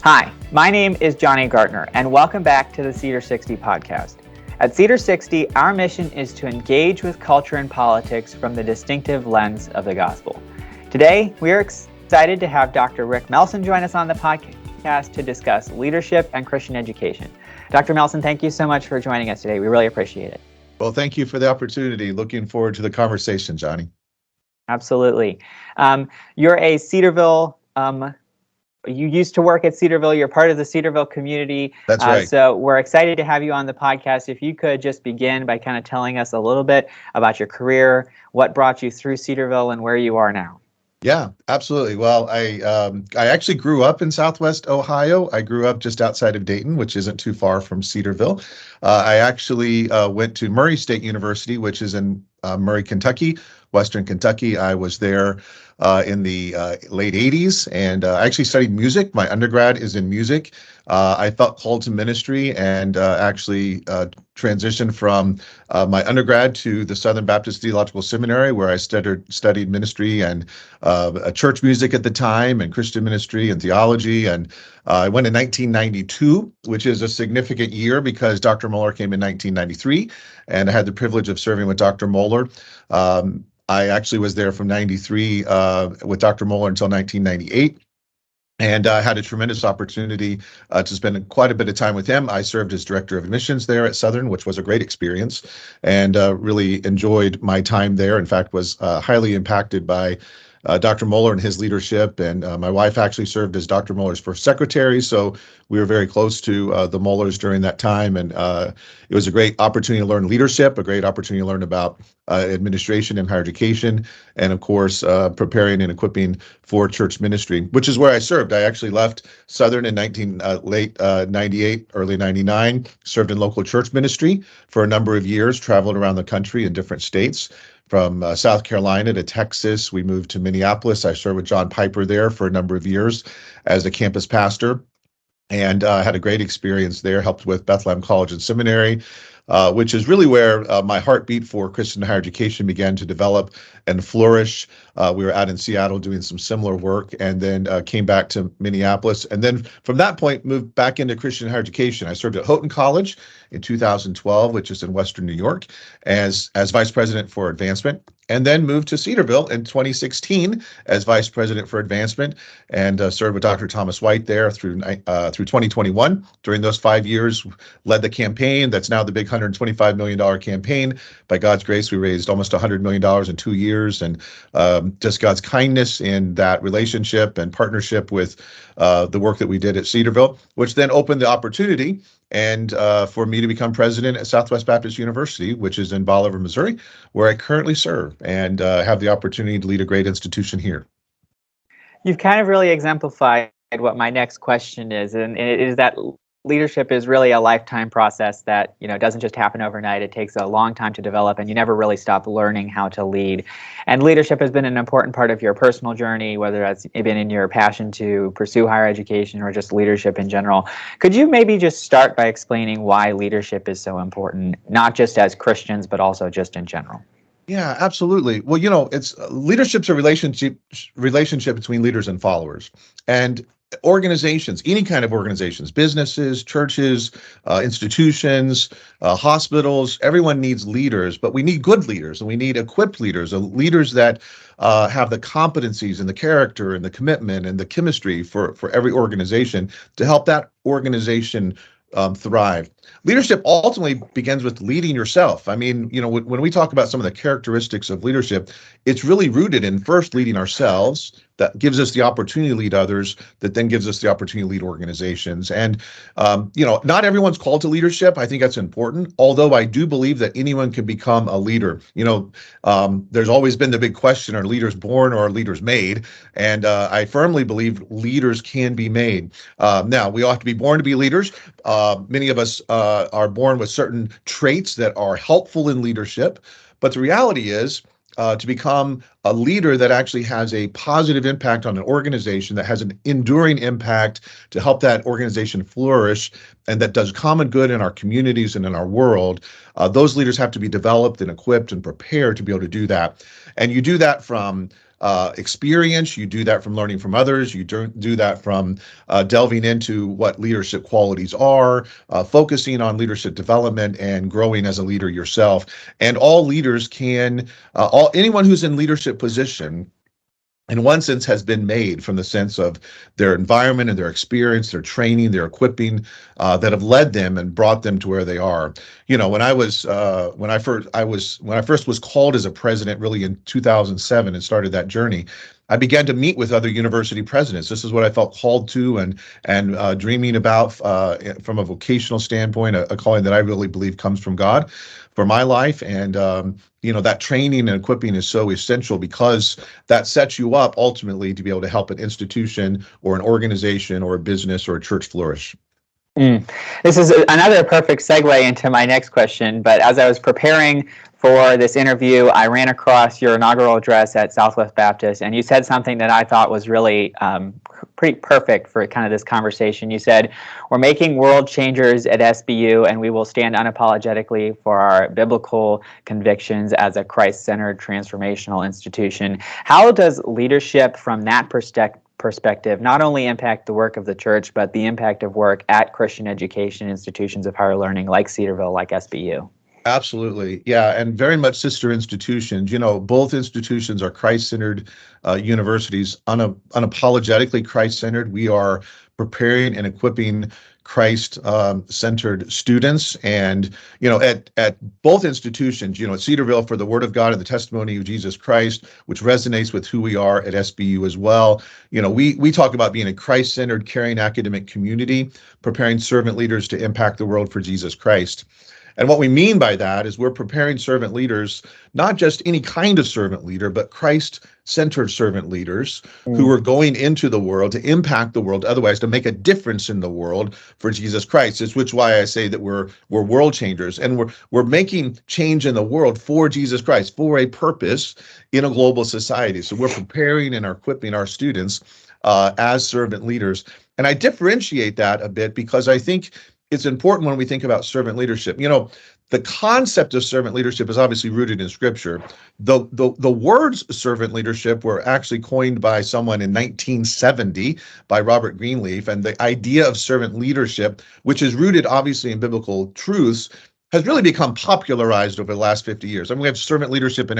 Hi, my name is Johnny Gartner, and welcome back to the Cedar60 Podcast. At Cedar60, our mission is to engage with culture and politics from the distinctive lens of the gospel. Today, we are excited to have Dr. Rick Melson join us on the podcast to discuss leadership and Christian education. Dr. Melson, thank you so much for joining us today. We really appreciate it. Well, thank you for the opportunity. Looking forward to the conversation, Johnny. Absolutely. You're a Cedarville You used to work at Cedarville. You're part of the Cedarville community. That's right. So we're excited to have you on the podcast. If you could just begin by kind of telling us a little bit about your career, what brought you through Cedarville, and where you are now. Yeah, absolutely. Well, I actually grew up in Southwest Ohio. I grew up just outside of Dayton, which isn't too far from Cedarville. I actually went to Murray State University, which is in Murray, Kentucky, Western Kentucky. I was there in the late 80s, and I actually studied music. My undergrad is in music. I felt called to ministry and actually transitioned from my undergrad to the Southern Baptist Theological Seminary, where I studied ministry and church music at the time, and Christian ministry and theology. And I went in 1992, which is a significant year because Dr. Mohler came in 1993, and I had the privilege of serving with Dr. Mohler. I actually was there from 93 with Dr. Mohler until 1998. And I had a tremendous opportunity to spend quite a bit of time with him. I served as director of admissions there at Southern, which was a great experience, and really enjoyed my time there. In fact, was highly impacted by Dr. Mohler and his leadership. And my wife actually served as Dr. Mohler's first secretary, so we were very close to the Mohlers during that time. And it was a great opportunity to learn leadership, a great opportunity to learn about administration and higher education, and of course, preparing and equipping for church ministry, which is where I served. I actually left Southern in late 98, early 99, served in local church ministry for a number of years, traveled around the country in different states. From South Carolina to Texas, we moved to Minneapolis. I served with John Piper there for a number of years as a campus pastor, and had a great experience there, helped with Bethlehem College and Seminary, which is really where my heartbeat for Christian higher education began to develop and flourish. We were out in Seattle doing some similar work, and then came back to Minneapolis. And then from that point, moved back into Christian higher education. I served at Houghton College in 2012, which is in Western New York, as vice president for advancement, and then moved to Cedarville in 2016 as vice president for advancement, and served with Dr. Thomas White there through 2021. During those 5 years, led the campaign that's now the big $125 million campaign. By God's grace, we raised almost $100 million in 2 years, and just God's kindness in that relationship and partnership with the work that we did at Cedarville, which then opened the opportunity and for me to become president at Southwest Baptist University, which is in Bolivar, Missouri, where I currently serve, and have the opportunity to lead a great institution here. You've kind of really exemplified what my next question is, and it is that leadership is really a lifetime process that, doesn't just happen overnight. It takes a long time to develop, and you never really stop learning how to lead. And leadership has been an important part of your personal journey, whether that's been in your passion to pursue higher education or just leadership in general. Could you maybe just start by explaining why leadership is so important, not just as Christians, but also just in general? Yeah, absolutely. Well, it's leadership's a relationship between leaders and followers. And organizations, any kind of organizations, businesses, churches, institutions, hospitals, everyone needs leaders, but we need good leaders, and we need equipped leaders, leaders that have the competencies and the character and the commitment and the chemistry for every organization to help that organization thrive. Leadership ultimately begins with leading yourself. I mean, when we talk about some of the characteristics of leadership, it's really rooted in first leading ourselves. That gives us the opportunity to lead others, that then gives us the opportunity to lead organizations. And, not everyone's called to leadership. I think that's important, although I do believe that anyone can become a leader. There's always been the big question, are leaders born or are leaders made? And I firmly believe leaders can be made. Now, we ought to be born to be leaders. Many of us are born with certain traits that are helpful in leadership. But the reality is, to become a leader that actually has a positive impact on an organization, that has an enduring impact to help that organization flourish, and that does common good in our communities and in our world, those leaders have to be developed and equipped and prepared to be able to do that. And you do that from experience. You do that from learning from others. You do that from delving into what leadership qualities are, focusing on leadership development and growing as a leader yourself. And all leaders can, anyone who's in leadership position, in one sense, has been made from the sense of their environment and their experience, their training, their equipping, that have led them and brought them to where they are. You know, when I first was called as a president, really in 2007, and started that journey, I began to meet with other university presidents. This is what I felt called to and dreaming about from a vocational standpoint, a calling that I really believe comes from God for my life. And that training and equipping is so essential, because that sets you up ultimately to be able to help an institution or an organization or a business or a church flourish. This is another perfect segue into my next question, but as I was preparing for this interview, I ran across your inaugural address at Southwest Baptist, and you said something that I thought was really pretty perfect for kind of this conversation. You said, "We're making world changers at SBU, and we will stand unapologetically for our biblical convictions as a Christ-centered transformational institution." How does leadership from that perspective not only impact the work of the church, but the impact of work at Christian education institutions of higher learning like Cedarville, like SBU? Absolutely. Yeah. And very much sister institutions. Both institutions are Christ-centered universities, unapologetically Christ-centered. We are preparing and equipping Christ-centered students. And, at both institutions, at Cedarville for the Word of God and the testimony of Jesus Christ, which resonates with who we are at SBU as well. We talk about being a Christ-centered, caring academic community, preparing servant leaders to impact the world for Jesus Christ. And what we mean by that is we're preparing servant leaders, not just any kind of servant leader, but Christ-centered servant leaders who are going into the world to impact the world, otherwise to make a difference in the world for Jesus Christ. It's why I say that we're world changers, and we're making change in the world for Jesus Christ, for a purpose in a global society. So we're preparing and equipping our students as servant leaders. And I differentiate that a bit because I think it's important when we think about servant leadership. The concept of servant leadership is obviously rooted in Scripture. The words servant leadership were actually coined by someone in 1970 by Robert Greenleaf, and the idea of servant leadership, which is rooted obviously in biblical truths, has really become popularized over the last 50 years. I mean, we have servant leadership in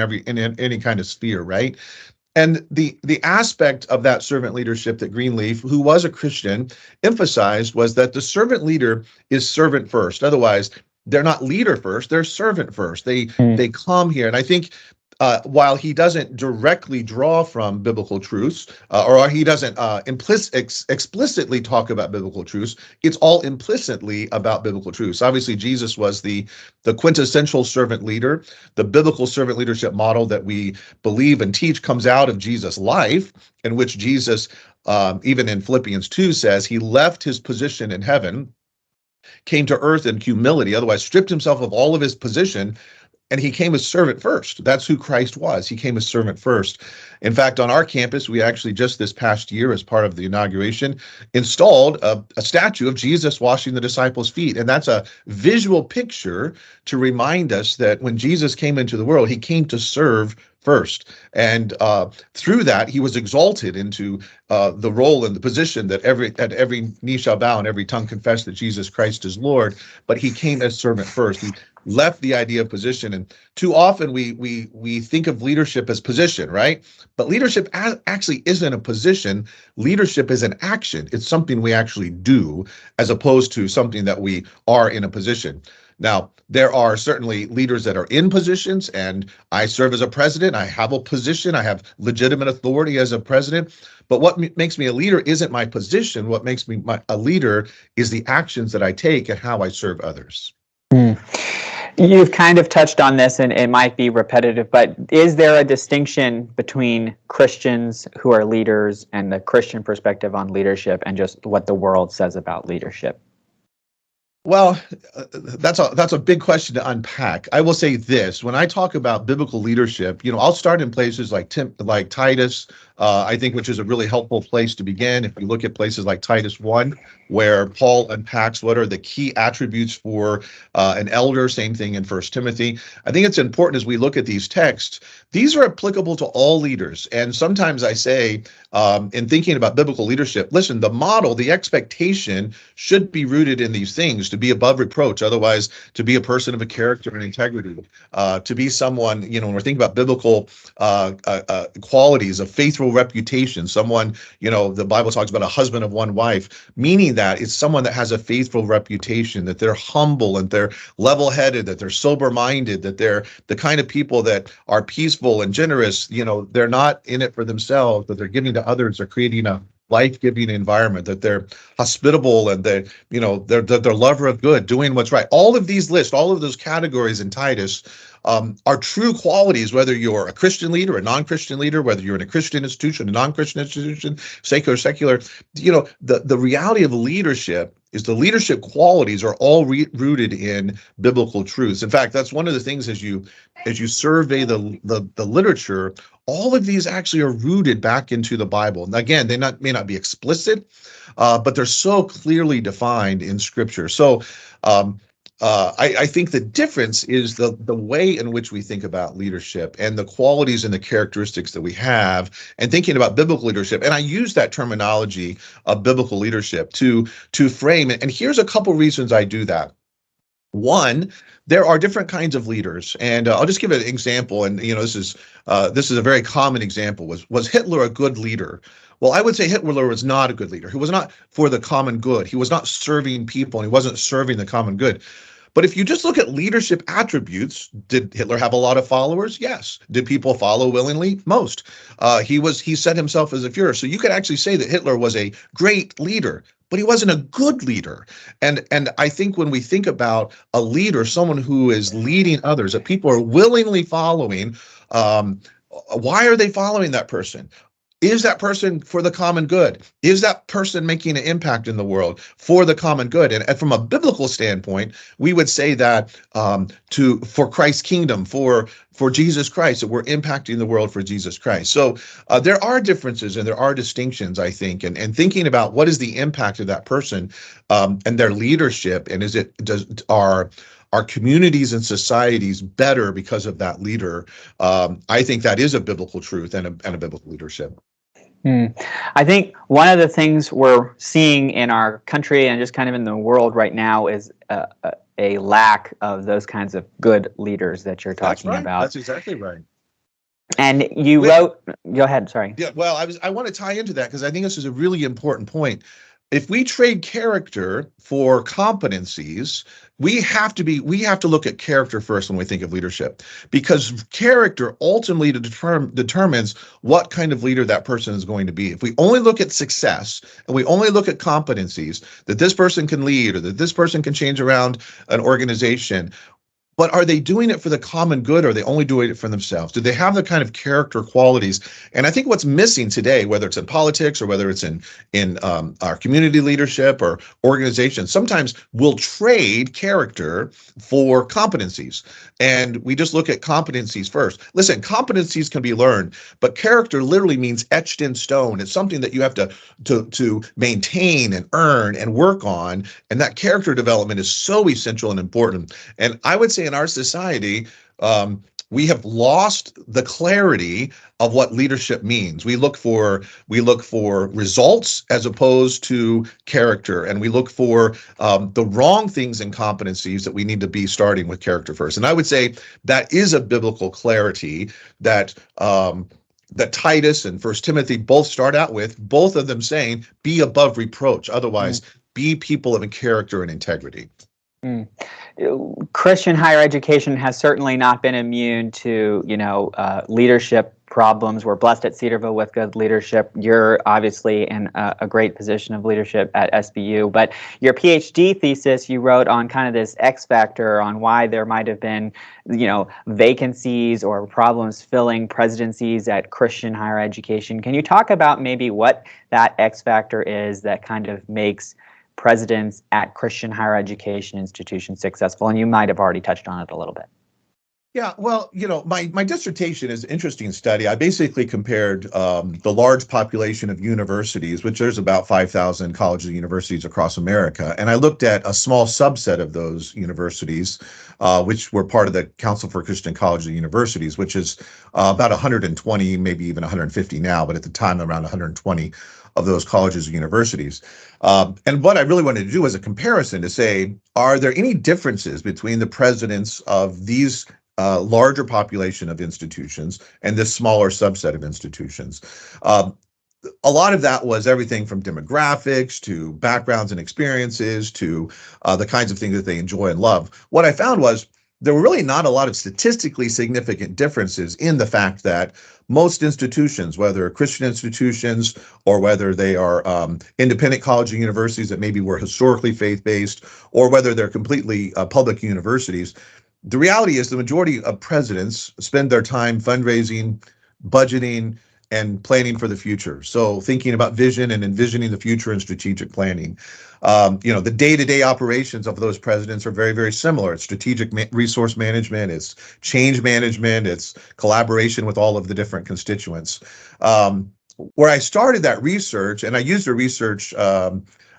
any kind of sphere, right? And the aspect of that servant leadership that Greenleaf, who was a Christian, emphasized was that the servant leader is servant first. Otherwise, they're not leader first, they're servant first. They come here. And I think while he doesn't directly draw from biblical truths, or he doesn't explicitly talk about biblical truths, it's all implicitly about biblical truths. Obviously, Jesus was the quintessential servant leader. The biblical servant leadership model that we believe and teach comes out of Jesus' life, in which Jesus, even in Philippians 2, says he left his position in heaven, came to earth in humility, otherwise stripped himself of all of his position, and he came as servant first. That's who Christ was. He came as servant first. In fact, on our campus, we actually just this past year, as part of the inauguration, installed a statue of Jesus washing the disciples' feet. And that's a visual picture to remind us that when Jesus came into the world, he came to serve first. And through that, he was exalted into the role and the position that every knee shall bow and every tongue confess that Jesus Christ is Lord. But he came as servant first. He left the idea of position. And too often we think of leadership as position, right? But leadership actually isn't a position. Leadership is an action. It's something we actually do, as opposed to something that we are in a position. Now, there are certainly leaders that are in positions, and I serve as a president. I have a position. I have legitimate authority as a president. But what makes me a leader isn't my position. What makes me a leader is the actions that I take and how I serve others. You've kind of touched on this, and it might be repetitive, but is there a distinction between Christians who are leaders and the Christian perspective on leadership and just what the world says about leadership? Well, that's a big question to unpack. I will say this: when I talk about biblical leadership, I'll start in places like Titus, I think, which is a really helpful place to begin. If we look at places like Titus 1, where Paul unpacks what are the key attributes for an elder, same thing in First Timothy. I think it's important as we look at these texts, these are applicable to all leaders. And sometimes I say, in thinking about biblical leadership, listen, the model, the expectation should be rooted in these things, to be above reproach, otherwise to be a person of a character and integrity, to be someone, when we're thinking about biblical qualities, of faithful reputation, someone, the Bible talks about a husband of one wife, meaning that it's someone that has a faithful reputation, that they're humble and they're level-headed, that they're sober-minded, that they're the kind of people that are peaceful and generous. They're not in it for themselves, but they're giving to others. They're creating a life-giving environment, that they're hospitable, and they're lover of good, doing what's right. All of these lists, all of those categories in Titus are true qualities, whether you're a Christian leader, a non-Christian leader, whether you're in a Christian institution, a non-Christian institution, secular. The reality of leadership is the leadership qualities are all rooted in biblical truths. In fact, that's one of the things as you survey the literature, all of these actually are rooted back into the Bible. And again, they may not be explicit, but they're so clearly defined in Scripture. So I think the difference is the way in which we think about leadership and the qualities and the characteristics that we have, and thinking about biblical leadership. And I use that terminology of biblical leadership to frame it. And here's a couple reasons I do that. One, there are different kinds of leaders, and I'll just give an example. And this is a very common example. Was Hitler a good leader? Well, I would say Hitler was not a good leader. He was not for the common good. He was not serving people, and he wasn't serving the common good. But if you just look at leadership attributes, did Hitler have a lot of followers? Yes. Did people follow willingly? Most. He set himself as a Führer. So you could actually say that Hitler was a great leader, but he wasn't a good leader. And I think when we think about a leader, someone who is leading others, that people are willingly following, why are they following that person? Is that person for the common good? Is that person making an impact in the world for the common good? And from a biblical standpoint, we would say that for Christ's kingdom, for Jesus Christ, that we're impacting the world for Jesus Christ. So there are differences and there are distinctions, I think, and thinking about what is the impact of that person and their leadership, and are communities and societies better because of that leader? I think that is a biblical truth and a biblical leadership. I think one of the things we're seeing in our country and just kind of in the world right now is a lack of those kinds of good leaders that you're talking about. That's exactly right. And you wrote, go ahead, sorry. Yeah, well, I want to tie into that because I think this is a really important point. If we trade character for competencies, we have to look at character first when we think of leadership, because character ultimately determines what kind of leader that person is going to be. If we only look at success and we only look at competencies, that this person can lead or that this person can change around an organization, but are they doing it for the common good, or are they only doing it for themselves? Do they have the kind of character qualities? And I think what's missing today, whether it's in politics or whether it's in our community leadership or organizations, sometimes we'll trade character for competencies. And we just look at competencies first. Listen, competencies can be learned, but character literally means etched in stone. It's something that you have to maintain and earn and work on. And that character development is so essential and important. And I would say in our society, we have lost the clarity of what leadership means. We look for results as opposed to character, and we look for the wrong things and competencies that we need to be starting with character first. And I would say that is a biblical clarity that Titus and First Timothy both start out with, both of them saying, be above reproach. Otherwise, be people of character and integrity. Christian higher education has certainly not been immune to, leadership problems. We're blessed at Cedarville with good leadership. You're obviously in a great position of leadership at SBU, but your PhD thesis you wrote on kind of this X factor on why there might have been, vacancies or problems filling presidencies at Christian higher education. Can you talk about maybe what that X factor is that kind of makes presidents at Christian higher education institutions successful? And you might have already touched on it a little bit. Yeah, well, my dissertation is an interesting study. I basically compared the large population of universities, which there's about 5,000 colleges and universities across America, and I looked at a small subset of those universities, which were part of the Council for Christian Colleges and Universities, which is about 120, maybe even 150 now, but at the time around 120 of those colleges and universities. And what I really wanted to do was a comparison to say, are there any differences between the presidents of these larger population of institutions and this smaller subset of institutions? Um, a lot of that was everything from demographics to backgrounds and experiences to the kinds of things that they enjoy and love. What I found was there were really not a lot of statistically significant differences in the fact that most institutions, whether Christian institutions or whether they are independent college and universities that maybe were historically faith-based, or whether they're completely public universities, the reality is the majority of presidents spend their time fundraising, budgeting, and planning for the future. So thinking about vision and envisioning the future and strategic planning. The day-to-day operations of those presidents are very, very similar. It's strategic resource management, it's change management, it's collaboration with all of the different constituents. Where I started that research, and I used the research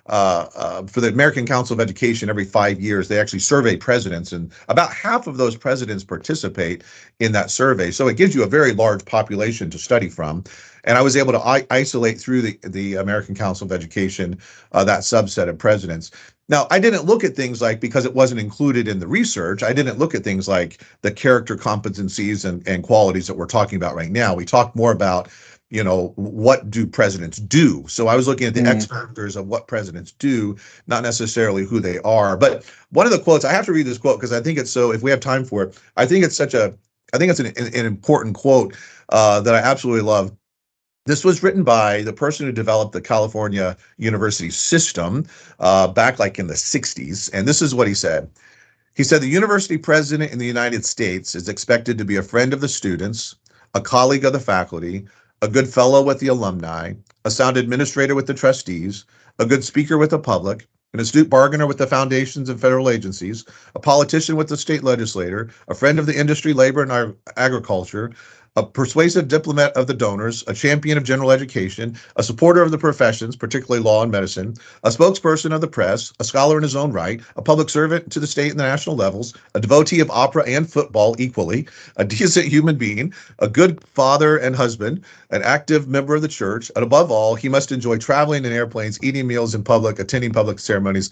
for the American Council of Education every 5 years, they actually survey presidents, and about half of those presidents participate in that survey. So it gives you a very large population to study from. And I was able to isolate through the American Council of Education that subset of presidents. Now, I didn't look at things like, because it wasn't included in the research, I didn't look at things like the character competencies and qualities that we're talking about right now. We talked more about what do presidents do? So I was looking at the X factors of what presidents do, not necessarily who they are. But one of the quotes, I have to read this quote because I think it's so, if we have time for it, I think it's an important quote that I absolutely love. This was written by the person who developed the California university system back like in the 60s. And this is what he said. He said, the university president in the United States is expected to be a friend of the students, a colleague of the faculty, a good fellow with the alumni, a sound administrator with the trustees, a good speaker with the public, an astute bargainer with the foundations and federal agencies, a politician with the state legislator, a friend of the industry, labor, and agriculture, a persuasive diplomat of the donors, a champion of general education, a supporter of the professions, particularly law and medicine, a spokesperson of the press, a scholar in his own right, a public servant to the state and the national levels, a devotee of opera and football equally, a decent human being, a good father and husband, an active member of the church, and above all, he must enjoy traveling in airplanes, eating meals in public, attending public ceremonies.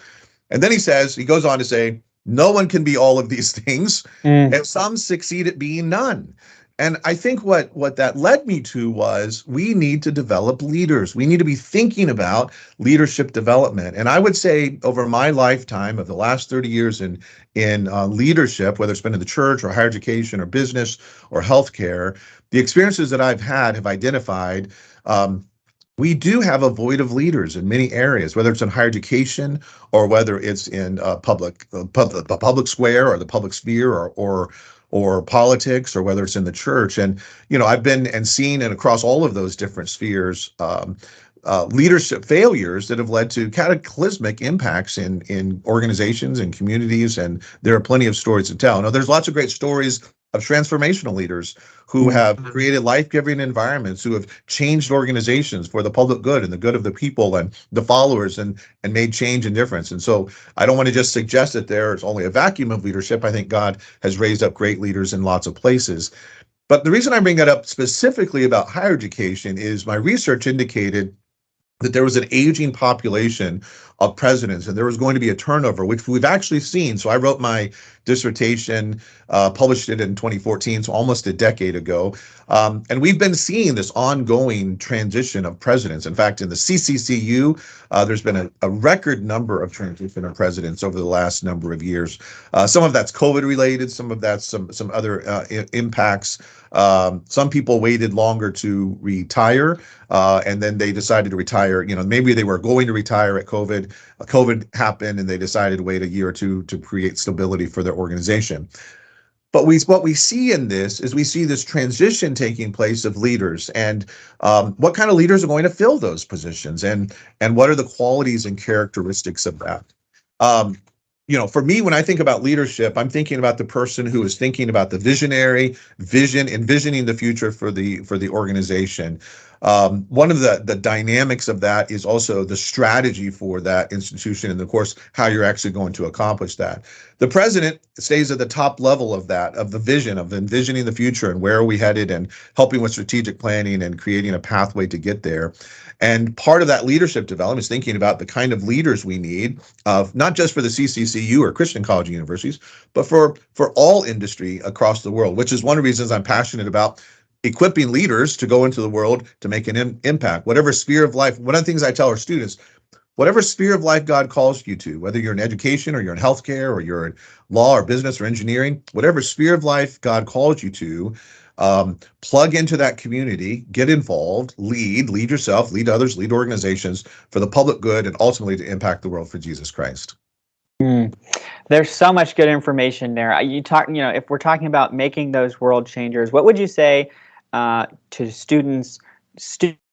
And then he goes on to say, no one can be all of these things, and some succeed at being none. And I think what that led me to was we need to develop leaders. We need to be thinking about leadership development. And I would say over my lifetime of the last 30 years in leadership, whether it's been in the church or higher education or business or healthcare, the experiences that I've had have identified we do have a void of leaders in many areas, whether it's in higher education or whether it's in the public square or the public sphere or politics, or whether it's in the church. And I've been and seen and across all of those different spheres leadership failures that have led to cataclysmic impacts in organizations and communities, and there are plenty of stories to tell. Now, there's lots of great stories of transformational leaders who have created life-giving environments, who have changed organizations for the public good and the good of the people and the followers, and made change and difference. And so I don't want to just suggest that there's only a vacuum of leadership. I think God has raised up great leaders in lots of places. But the reason I bring that up specifically about higher education is my research indicated that there was an aging population of presidents and there was going to be a turnover, which we've actually seen. So I wrote my dissertation, published it in 2014, so almost a decade ago. And we've been seeing this ongoing transition of presidents. In fact, in the CCCU, there's been a record number of transition of presidents over the last number of years. Some of that's COVID related, some of that's some other impacts. Some people waited longer to retire, and then they decided to retire. Maybe they were going to retire at COVID. COVID happened, and they decided to wait a year or two to create stability for their organization. But what we see in this is we see this transition taking place of leaders, and what kind of leaders are going to fill those positions, and what are the qualities and characteristics of that. For me, when I think about leadership, I'm thinking about the person who is thinking about the visionary vision, envisioning the future for the organization. One of the dynamics of that is also the strategy for that institution, and of course, how you're actually going to accomplish that. The president stays at the top level of that, of the vision, of envisioning the future and where are we headed, and helping with strategic planning and creating a pathway to get there. And part of that leadership development is thinking about the kind of leaders we need, not just for the CCCU or Christian college and universities, but for all industry across the world, which is one of the reasons I'm passionate about equipping leaders to go into the world to make an impact, whatever sphere of life. One of the things I tell our students, whatever sphere of life God calls you to, whether you're in education or you're in healthcare or you're in law or business or engineering, whatever sphere of life God calls you to, plug into that community, get involved, lead yourself, lead others, lead organizations for the public good, and ultimately to impact the world for Jesus Christ. There's so much good information there. If we're talking about making those world changers, what would you say to students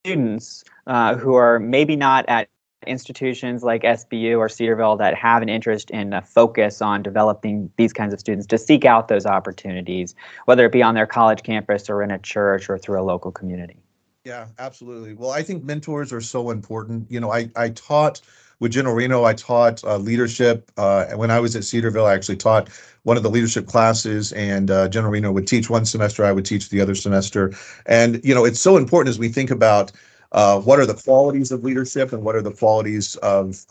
who are maybe not at institutions like SBU or Cedarville that have an interest in a focus on developing these kinds of students, to seek out those opportunities, whether it be on their college campus or in a church or through a local community? Yeah, absolutely. Well, I think mentors are so important. I taught with General Reno, I taught leadership. When I was at Cedarville, I actually taught one of the leadership classes, and General Reno would teach one semester, I would teach the other semester. And, it's so important as we think about what are the qualities of leadership and what are the qualities of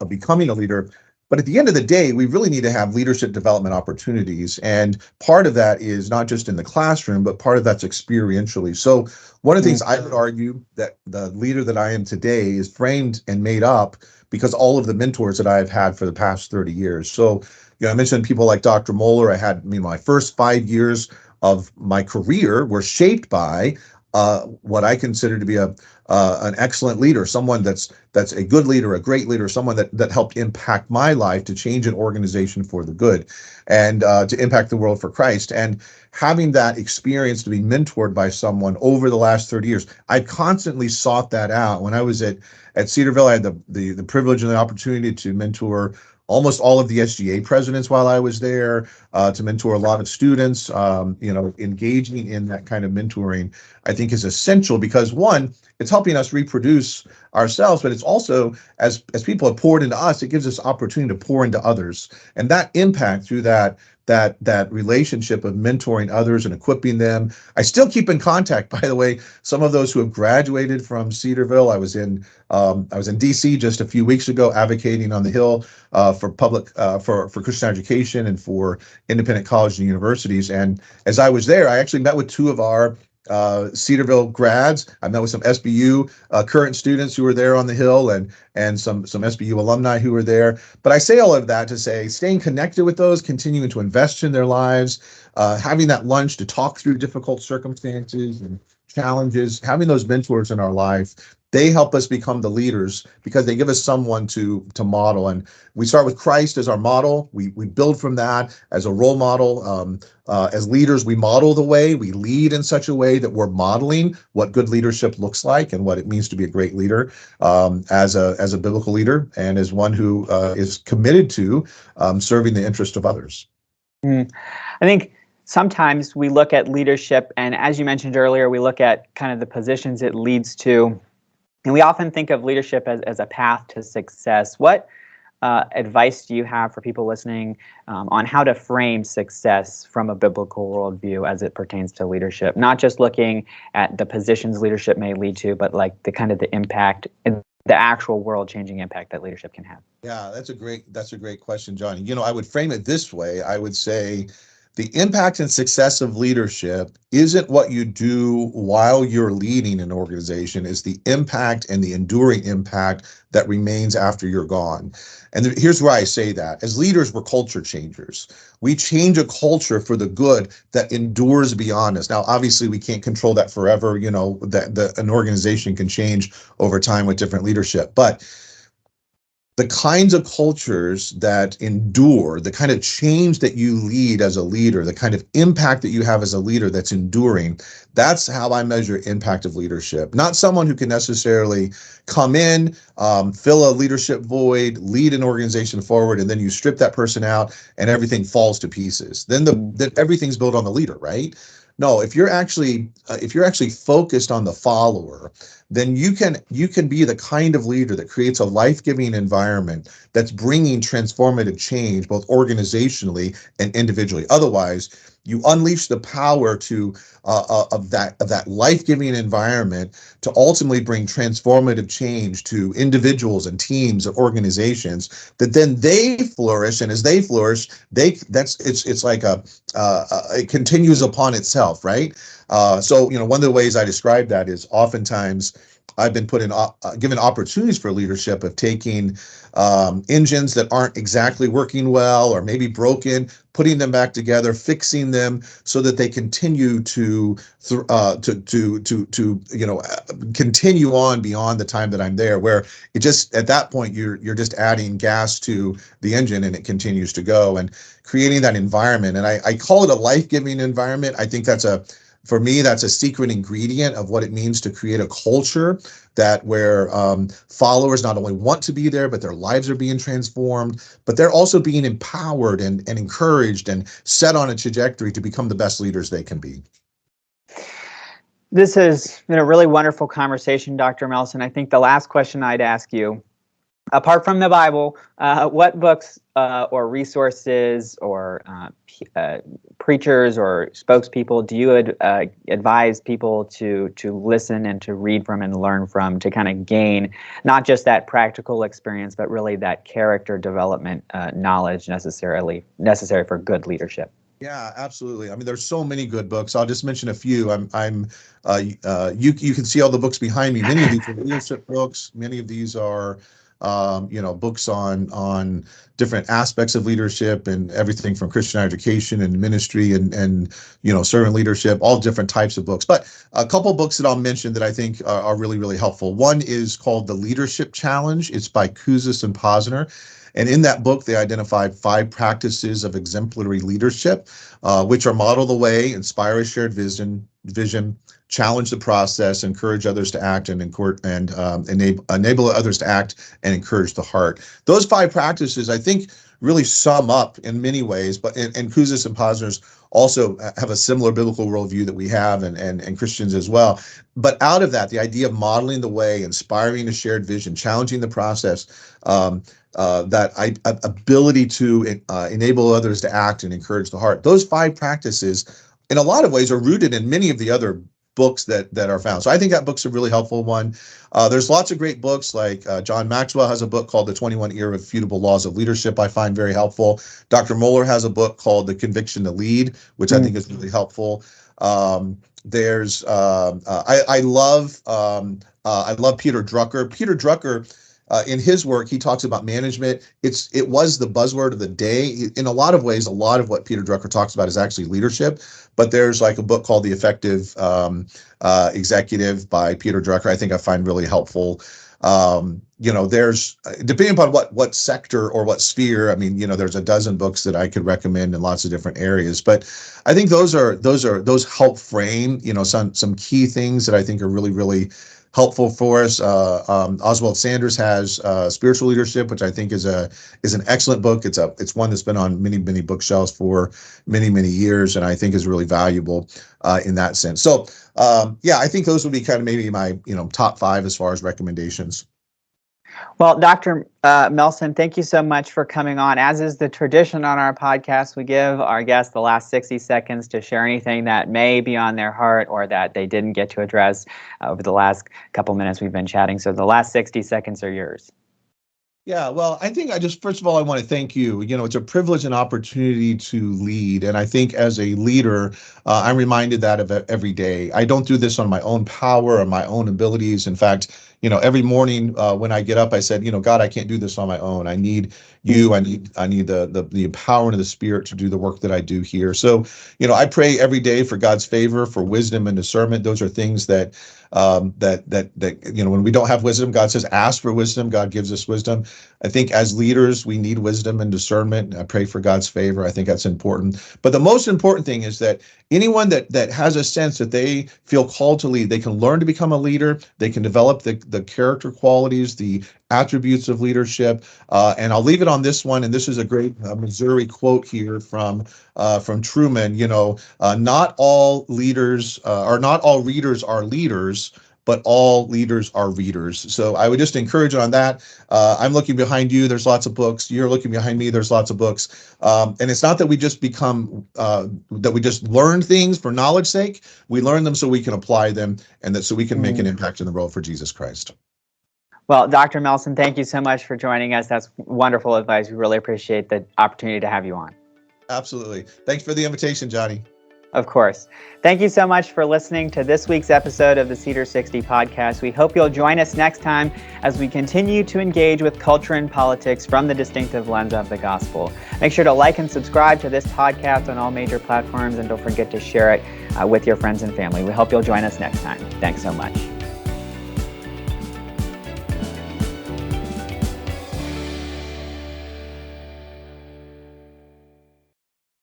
becoming a leader. But at the end of the day, we really need to have leadership development opportunities. And part of that is not just in the classroom, but part of that's experientially. So one of the things I would argue that the leader that I am today is framed and made up because all of the mentors that I've had for the past 30 years. So, I mentioned people like Dr. Moeller. I had, my first 5 years of my career were shaped by what I consider to be an excellent leader, someone that's a good leader, a great leader, someone that helped impact my life to change an organization for the good and to impact the world for Christ. And having that experience to be mentored by someone over the last 30 years, I constantly sought that out. When I was at Cedarville, I had the privilege and the opportunity to mentor almost all of the SGA presidents while I was there, to mentor a lot of students. Engaging in that kind of mentoring, I think, is essential because, one, it's helping us reproduce ourselves, but it's also, as people have poured into us, it gives us opportunity to pour into others. And that impact through that relationship of mentoring others and equipping them. I still keep in contact, by the way, some of those who have graduated from Cedarville. I was in DC just a few weeks ago, advocating on the Hill for public for Christian education and for independent colleges and universities. And as I was there, I actually met with two of our Cedarville grads. I met with some SBU current students who were there on the Hill, and some SBU alumni who were there. But I say all of that to say, staying connected with those, continuing to invest in their lives, having that lunch to talk through difficult circumstances and challenges, having those mentors in our life, they help us become the leaders because they give us someone to model. And we start with Christ as our model. We build from that as a role model. As leaders, we model the way. We lead in such a way that we're modeling what good leadership looks like and what it means to be a great leader, as a biblical leader and as one who is committed to serving the interest of others. I think sometimes we look at leadership, and as you mentioned earlier, we look at kind of the positions it leads to. And we often think of leadership as a path to success. What advice do you have for people listening on how to frame success from a biblical worldview as it pertains to leadership? Not just looking at the positions leadership may lead to, but like the kind of the impact, the actual world-changing impact that leadership can have. Yeah, that's a great question, Johnny. I would frame it this way. I would say the impact and success of leadership isn't what you do while you're leading an organization, it's the impact and the enduring impact that remains after you're gone. And here's why I say that. As leaders, we're culture changers. We change a culture for the good that endures beyond us. Now, obviously, we can't control that forever. That an organization can change over time with different leadership. But the kinds of cultures that endure, the kind of change that you lead as a leader, the kind of impact that you have as a leader that's enduring, that's how I measure impact of leadership. Not someone who can necessarily come in, fill a leadership void, lead an organization forward, and then you strip that person out and everything falls to pieces. Then everything's built on the leader, right? No, if you're actually focused on the follower, then you can be the kind of leader that creates a life-giving environment that's bringing transformative change both organizationally and individually. Otherwise, you unleash the power to of that life-giving environment to ultimately bring transformative change to individuals and teams and organizations, that then they flourish, and as they flourish, it's like it continues upon itself, right? So one of the ways I describe that is oftentimes I've been put in given opportunities for leadership of taking engines that aren't exactly working well or maybe broken, putting them back together, fixing them so that they continue to continue on beyond the time that I'm there. Where it just at that point you're just adding gas to the engine and it continues to go, and creating that environment. And I call it a life-giving environment. I think for me, that's a secret ingredient of what it means to create a culture that where followers not only want to be there, but their lives are being transformed, but they're also being empowered and encouraged and set on a trajectory to become the best leaders they can be. This has been a really wonderful conversation, Dr. Melson. I think the last question I'd ask you, apart from the Bible, what books or resources or preachers or spokespeople do you advise people to listen and to read from and learn from, to kind of gain not just that practical experience, but really that character development knowledge necessary for good leadership? Yeah, absolutely. I mean, there's so many good books. I'll just mention a few. You can see all the books behind me. Many of these are leadership books. Many of these are books on different aspects of leadership and everything from Christian education and ministry and servant leadership, all different types of books. But a couple books that I'll mention that I think are really, really helpful. One is called The Leadership Challenge. It's by Kouzes and Posner. And in that book, they identified 5 practices of exemplary leadership, which are model the way, inspire a shared vision, challenge the process, encourage others to act, and enable others to act and encourage the heart. Those 5 practices, I think, really sum up in many ways, but and Kouzes and Posner's also have a similar biblical worldview that we have, and Christians as well. But out of that, the idea of modeling the way, inspiring a shared vision, challenging the process, ability to enable others to act and encourage the heart. Those 5 practices, in a lot of ways, are rooted in many of the other books that are found. So I think that book's a really helpful one. There's lots of great books, like John Maxwell has a book called The 21 Irrefutable Laws of Leadership I find very helpful. Dr. Moeller has a book called The Conviction to Lead, which I think is really helpful. I love Peter Drucker. Peter Drucker, in his work, he talks about management. It was the buzzword of the day. In a lot of ways, a lot of what Peter Drucker talks about is actually leadership. But there's like a book called The Effective Executive by Peter Drucker, I think I find really helpful. There's, depending upon what sector or what sphere, I mean, there's a dozen books that I could recommend in lots of different areas. But I think those help frame, some key things that I think are really, really helpful for us. Oswald Sanders has Spiritual Leadership, which I think is an excellent book. It's one that's been on many, many bookshelves for many, many years, and I think is really valuable in that sense. So I think those would be kind of maybe my top 5 as far as recommendations. Well, Dr. Melson, thank you so much for coming on. As is the tradition on our podcast, we give our guests the last 60 seconds to share anything that may be on their heart or that they didn't get to address over the last couple minutes we've been chatting. So the last 60 seconds are yours. Yeah, well, I think first of all, I want to thank you. It's a privilege and opportunity to lead. And I think as a leader, I'm reminded that of every day. I don't do this on my own power or my own abilities. In fact, every morning when I get up, I said, God, I can't do this on my own. I need you. I need the empowerment of the Spirit to do the work that I do here. So, I pray every day for God's favor, for wisdom and discernment. Those are things that when we don't have wisdom, God says, ask for wisdom. God gives us wisdom. I think as leaders, we need wisdom and discernment. I pray for God's favor. I think that's important. But the most important thing is that anyone that has a sense that they feel called to lead, they can learn to become a leader. They can develop the character qualities, the attributes of leadership. And I'll leave it on this one. And this is a great Missouri quote here from Truman. Not all leaders not all readers are leaders, but all leaders are readers. So I would just encourage on that. I'm looking behind you. There's lots of books. You're looking behind me. There's lots of books. And it's not that we just that we just learn things for knowledge's sake. We learn them so we can apply them and so we can make an impact in the world for Jesus Christ. Well, Dr. Melson, thank you so much for joining us. That's wonderful advice. We really appreciate the opportunity to have you on. Absolutely. Thanks for the invitation, Johnny. Of course. Thank you so much for listening to this week's episode of the Cedar60 Podcast. We hope you'll join us next time as we continue to engage with culture and politics from the distinctive lens of the gospel. Make sure to like and subscribe to this podcast on all major platforms, and don't forget to share it with your friends and family. We hope you'll join us next time. Thanks so much.